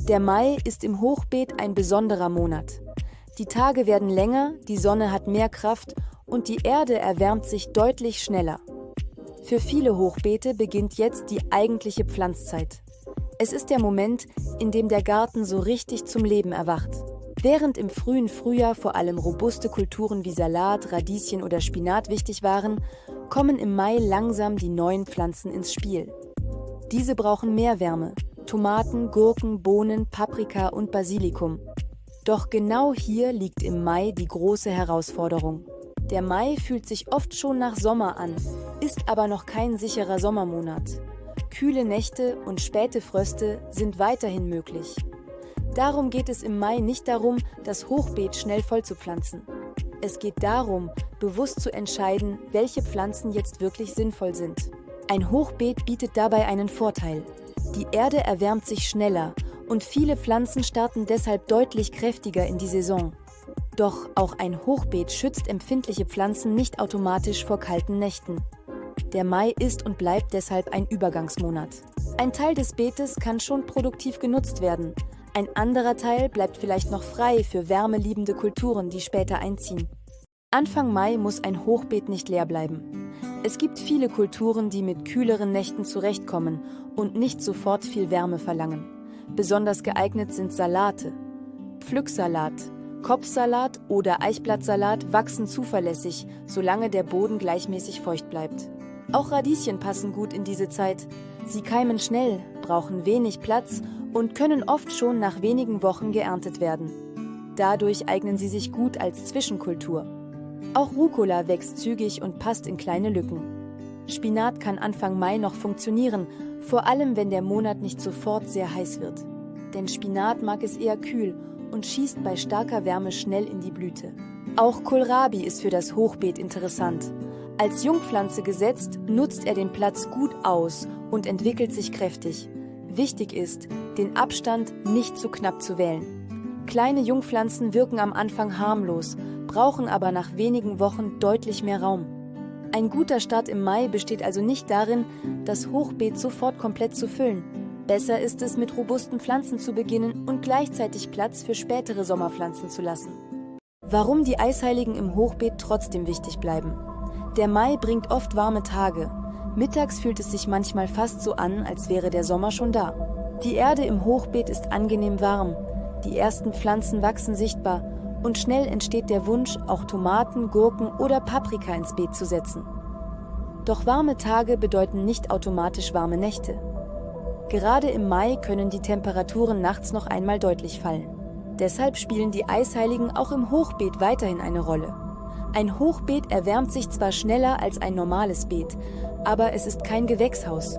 Der Mai ist im Hochbeet ein besonderer Monat. Die Tage werden länger, die Sonne hat mehr Kraft und die Erde erwärmt sich deutlich schneller. Für viele Hochbeete beginnt jetzt die eigentliche Pflanzzeit. Es ist der Moment, in dem der Garten so richtig zum Leben erwacht. Während im frühen Frühjahr vor allem robuste Kulturen wie Salat, Radieschen oder Spinat wichtig waren, kommen im Mai langsam die neuen Pflanzen ins Spiel. Diese brauchen mehr Wärme: Tomaten, Gurken, Bohnen, Paprika und Basilikum. Doch genau hier liegt im Mai die große Herausforderung. Der Mai fühlt sich oft schon nach Sommer an, ist aber noch kein sicherer Sommermonat. Kühle Nächte und späte Fröste sind weiterhin möglich. Darum geht es im Mai nicht darum, das Hochbeet schnell vollzupflanzen. Es geht darum, bewusst zu entscheiden, welche Pflanzen jetzt wirklich sinnvoll sind. Ein Hochbeet bietet dabei einen Vorteil: Die Erde erwärmt sich schneller und viele Pflanzen starten deshalb deutlich kräftiger in die Saison. Doch auch ein Hochbeet schützt empfindliche Pflanzen nicht automatisch vor kalten Nächten. Der Mai ist und bleibt deshalb ein Übergangsmonat. Ein Teil des Beetes kann schon produktiv genutzt werden. Ein anderer Teil bleibt vielleicht noch frei für wärmeliebende Kulturen, die später einziehen. Anfang Mai muss ein Hochbeet nicht leer bleiben. Es gibt viele Kulturen, die mit kühleren Nächten zurechtkommen und nicht sofort viel Wärme verlangen. Besonders geeignet sind Salate. Pflücksalat, Kopfsalat oder Eichblattsalat wachsen zuverlässig, solange der Boden gleichmäßig feucht bleibt. Auch Radieschen passen gut in diese Zeit. Sie keimen schnell, brauchen wenig Platz und können oft schon nach wenigen Wochen geerntet werden. Dadurch eignen sie sich gut als Zwischenkultur. Auch Rucola wächst zügig und passt in kleine Lücken. Spinat kann Anfang Mai noch funktionieren, vor allem wenn der Monat nicht sofort sehr heiß wird. Denn Spinat mag es eher kühl und schießt bei starker Wärme schnell in die Blüte. Auch Kohlrabi ist für das Hochbeet interessant. Als Jungpflanze gesetzt, nutzt er den Platz gut aus und entwickelt sich kräftig. Wichtig ist, den Abstand nicht zu knapp zu wählen. Kleine Jungpflanzen wirken am Anfang harmlos, brauchen aber nach wenigen Wochen deutlich mehr Raum. Ein guter Start im Mai besteht also nicht darin, das Hochbeet sofort komplett zu füllen. Besser ist es, mit robusten Pflanzen zu beginnen und gleichzeitig Platz für spätere Sommerpflanzen zu lassen. Warum die Eisheiligen im Hochbeet trotzdem wichtig bleiben. Der Mai bringt oft warme Tage. Mittags fühlt es sich manchmal fast so an, als wäre der Sommer schon da. Die Erde im Hochbeet ist angenehm warm. Die ersten Pflanzen wachsen sichtbar und schnell entsteht der Wunsch, auch Tomaten, Gurken oder Paprika ins Beet zu setzen. Doch warme Tage bedeuten nicht automatisch warme Nächte. Gerade im Mai können die Temperaturen nachts noch einmal deutlich fallen. Deshalb spielen die Eisheiligen auch im Hochbeet weiterhin eine Rolle. Ein Hochbeet erwärmt sich zwar schneller als ein normales Beet, aber es ist kein Gewächshaus.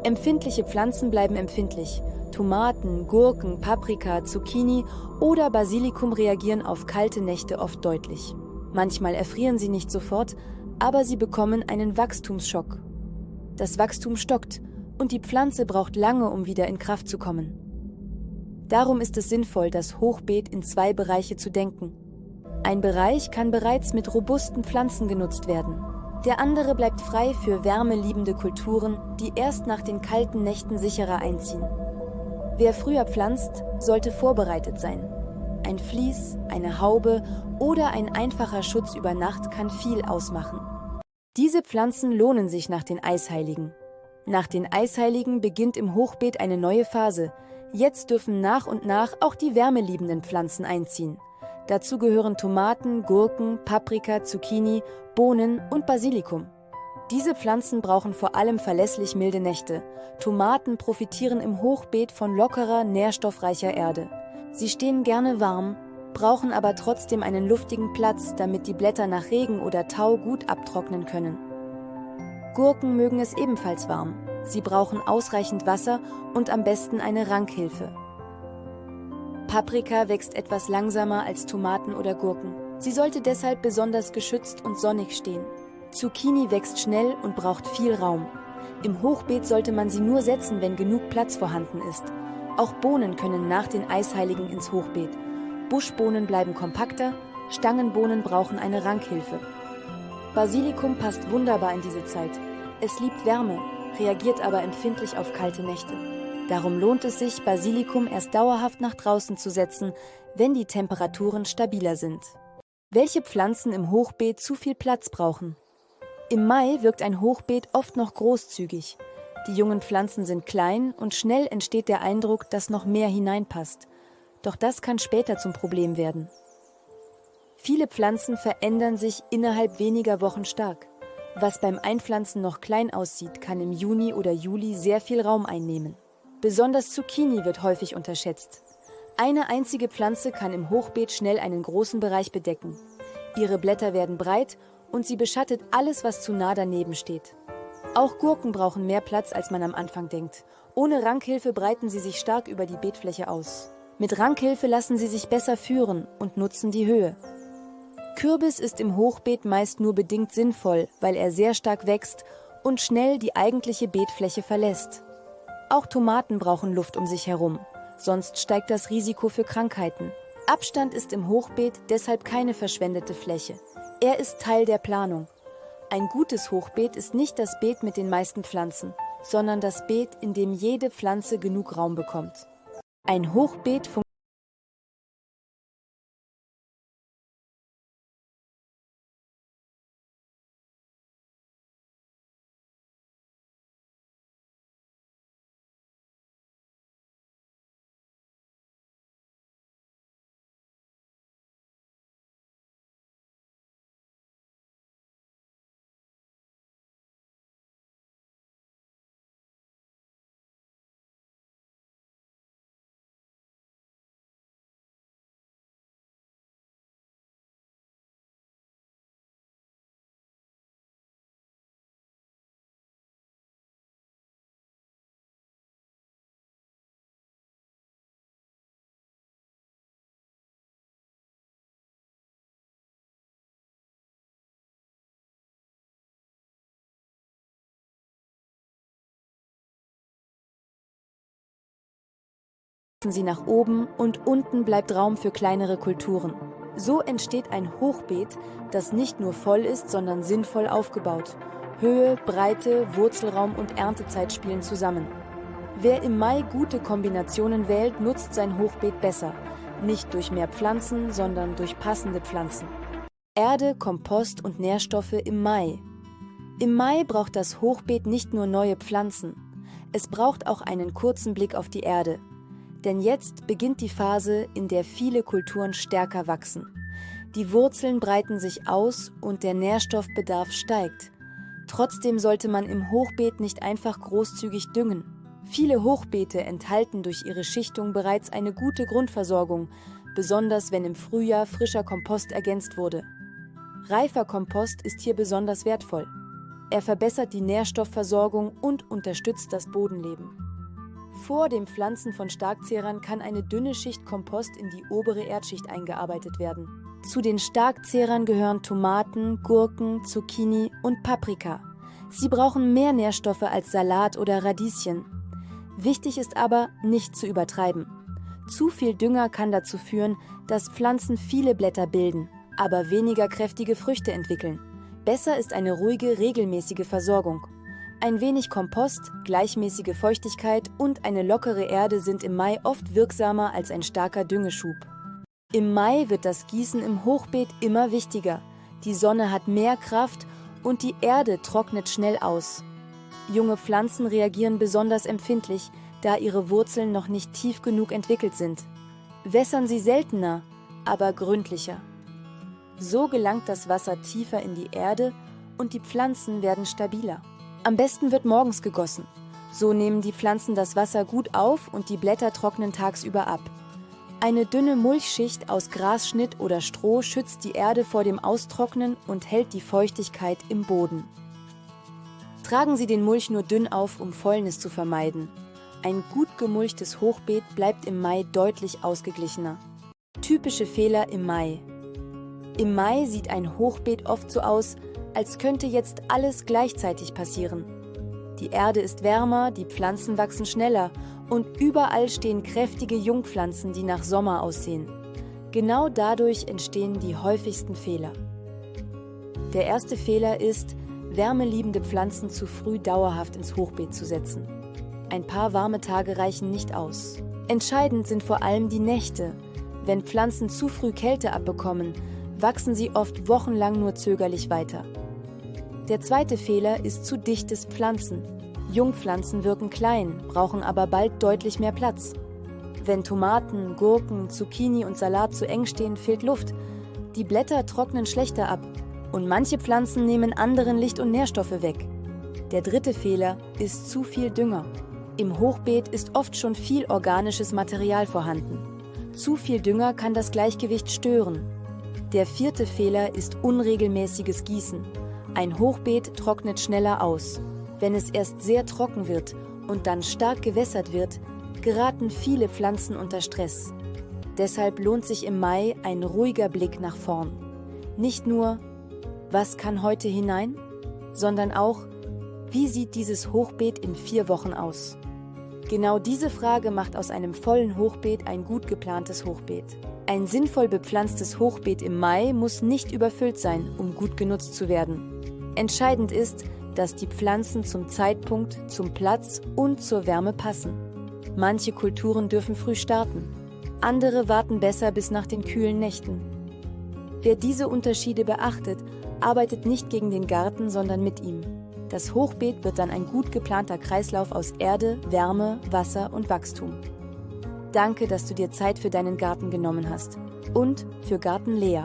Empfindliche Pflanzen bleiben empfindlich. Tomaten, Gurken, Paprika, Zucchini oder Basilikum reagieren auf kalte Nächte oft deutlich. Manchmal erfrieren sie nicht sofort, aber sie bekommen einen Wachstumsschock. Das Wachstum stockt und die Pflanze braucht lange, um wieder in Kraft zu kommen. Darum ist es sinnvoll, das Hochbeet in 2 Bereiche zu denken. Ein Bereich kann bereits mit robusten Pflanzen genutzt werden. Der andere bleibt frei für wärmeliebende Kulturen, die erst nach den kalten Nächten sicherer einziehen. Wer früher pflanzt, sollte vorbereitet sein. Ein Vlies, eine Haube oder ein einfacher Schutz über Nacht kann viel ausmachen. Diese Pflanzen lohnen sich nach den Eisheiligen. Nach den Eisheiligen beginnt im Hochbeet eine neue Phase. Jetzt dürfen nach und nach auch die wärmeliebenden Pflanzen einziehen. Dazu gehören Tomaten, Gurken, Paprika, Zucchini, Bohnen und Basilikum. Diese Pflanzen brauchen vor allem verlässlich milde Nächte. Tomaten profitieren im Hochbeet von lockerer, nährstoffreicher Erde. Sie stehen gerne warm, brauchen aber trotzdem einen luftigen Platz, damit die Blätter nach Regen oder Tau gut abtrocknen können. Gurken mögen es ebenfalls warm. Sie brauchen ausreichend Wasser und am besten eine Rankhilfe. Paprika wächst etwas langsamer als Tomaten oder Gurken. Sie sollte deshalb besonders geschützt und sonnig stehen. Zucchini wächst schnell und braucht viel Raum. Im Hochbeet sollte man sie nur setzen, wenn genug Platz vorhanden ist. Auch Bohnen können nach den Eisheiligen ins Hochbeet. Buschbohnen bleiben kompakter, Stangenbohnen brauchen eine Rankhilfe. Basilikum passt wunderbar in diese Zeit. Es liebt Wärme, reagiert aber empfindlich auf kalte Nächte. Darum lohnt es sich, Basilikum erst dauerhaft nach draußen zu setzen, wenn die Temperaturen stabiler sind. Welche Pflanzen im Hochbeet zu viel Platz brauchen? Im Mai wirkt ein Hochbeet oft noch großzügig. Die jungen Pflanzen sind klein und schnell entsteht der Eindruck, dass noch mehr hineinpasst. Doch das kann später zum Problem werden. Viele Pflanzen verändern sich innerhalb weniger Wochen stark. Was beim Einpflanzen noch klein aussieht, kann im Juni oder Juli sehr viel Raum einnehmen. Besonders Zucchini wird häufig unterschätzt. Eine einzige Pflanze kann im Hochbeet schnell einen großen Bereich bedecken. Ihre Blätter werden breit und sie beschattet alles, was zu nah daneben steht. Auch Gurken brauchen mehr Platz, als man am Anfang denkt. Ohne Rankhilfe breiten sie sich stark über die Beetfläche aus. Mit Rankhilfe lassen sie sich besser führen und nutzen die Höhe. Kürbis ist im Hochbeet meist nur bedingt sinnvoll, weil er sehr stark wächst und schnell die eigentliche Beetfläche verlässt. Auch Tomaten brauchen Luft um sich herum, sonst steigt das Risiko für Krankheiten. Abstand ist im Hochbeet deshalb keine verschwendete Fläche. Er ist Teil der Planung. Ein gutes Hochbeet ist nicht das Beet mit den meisten Pflanzen, sondern das Beet, in dem jede Pflanze genug Raum bekommt. Ein Hochbeet funktioniert sie nach oben und unten bleibt Raum für kleinere Kulturen. So entsteht ein Hochbeet, das nicht nur voll ist, sondern sinnvoll aufgebaut. Höhe, Breite, Wurzelraum und Erntezeit spielen zusammen. Wer im Mai gute Kombinationen wählt, nutzt sein Hochbeet besser. Nicht durch mehr Pflanzen, sondern durch passende Pflanzen. Erde, Kompost und Nährstoffe im Mai. Im Mai braucht das Hochbeet nicht nur neue Pflanzen. Es braucht auch einen kurzen Blick auf die Erde. Denn jetzt beginnt die Phase, in der viele Kulturen stärker wachsen. Die Wurzeln breiten sich aus und der Nährstoffbedarf steigt. Trotzdem sollte man im Hochbeet nicht einfach großzügig düngen. Viele Hochbeete enthalten durch ihre Schichtung bereits eine gute Grundversorgung, besonders wenn im Frühjahr frischer Kompost ergänzt wurde. Reifer Kompost ist hier besonders wertvoll. Er verbessert die Nährstoffversorgung und unterstützt das Bodenleben. Vor dem Pflanzen von Starkzehrern kann eine dünne Schicht Kompost in die obere Erdschicht eingearbeitet werden. Zu den Starkzehrern gehören Tomaten, Gurken, Zucchini und Paprika. Sie brauchen mehr Nährstoffe als Salat oder Radieschen. Wichtig ist aber, nicht zu übertreiben. Zu viel Dünger kann dazu führen, dass Pflanzen viele Blätter bilden, aber weniger kräftige Früchte entwickeln. Besser ist eine ruhige, regelmäßige Versorgung. Ein wenig Kompost, gleichmäßige Feuchtigkeit und eine lockere Erde sind im Mai oft wirksamer als ein starker Düngeschub. Im Mai wird das Gießen im Hochbeet immer wichtiger. Die Sonne hat mehr Kraft und die Erde trocknet schnell aus. Junge Pflanzen reagieren besonders empfindlich, da ihre Wurzeln noch nicht tief genug entwickelt sind. Wässern Sie seltener, aber gründlicher. So gelangt das Wasser tiefer in die Erde und die Pflanzen werden stabiler. Am besten wird morgens gegossen. So nehmen die Pflanzen das Wasser gut auf und die Blätter trocknen tagsüber ab. Eine dünne Mulchschicht aus Grasschnitt oder Stroh schützt die Erde vor dem Austrocknen und hält die Feuchtigkeit im Boden. Tragen Sie den Mulch nur dünn auf, um Fäulnis zu vermeiden. Ein gut gemulchtes Hochbeet bleibt im Mai deutlich ausgeglichener. Typische Fehler im Mai. Im Mai sieht ein Hochbeet oft so aus, als könnte jetzt alles gleichzeitig passieren. Die Erde ist wärmer, die Pflanzen wachsen schneller und überall stehen kräftige Jungpflanzen, die nach Sommer aussehen. Genau dadurch entstehen die häufigsten Fehler. Der erste Fehler ist, wärmeliebende Pflanzen zu früh dauerhaft ins Hochbeet zu setzen. Ein paar warme Tage reichen nicht aus. Entscheidend sind vor allem die Nächte. Wenn Pflanzen zu früh Kälte abbekommen, wachsen sie oft wochenlang nur zögerlich weiter. Der zweite Fehler ist zu dichtes Pflanzen. Jungpflanzen wirken klein, brauchen aber bald deutlich mehr Platz. Wenn Tomaten, Gurken, Zucchini und Salat zu eng stehen, fehlt Luft. Die Blätter trocknen schlechter ab und manche Pflanzen nehmen anderen Licht und Nährstoffe weg. Der dritte Fehler ist zu viel Dünger. Im Hochbeet ist oft schon viel organisches Material vorhanden. Zu viel Dünger kann das Gleichgewicht stören. Der vierte Fehler ist unregelmäßiges Gießen. Ein Hochbeet trocknet schneller aus. Wenn es erst sehr trocken wird und dann stark gewässert wird, geraten viele Pflanzen unter Stress. Deshalb lohnt sich im Mai ein ruhiger Blick nach vorn. Nicht nur, was kann heute hinein, sondern auch, wie sieht dieses Hochbeet in 4 Wochen aus? Genau diese Frage macht aus einem vollen Hochbeet ein gut geplantes Hochbeet. Ein sinnvoll bepflanztes Hochbeet im Mai muss nicht überfüllt sein, um gut genutzt zu werden. Entscheidend ist, dass die Pflanzen zum Zeitpunkt, zum Platz und zur Wärme passen. Manche Kulturen dürfen früh starten, andere warten besser bis nach den kühlen Nächten. Wer diese Unterschiede beachtet, arbeitet nicht gegen den Garten, sondern mit ihm. Das Hochbeet wird dann ein gut geplanter Kreislauf aus Erde, Wärme, Wasser und Wachstum. Danke, dass du dir Zeit für deinen Garten genommen hast und für Garten Lea.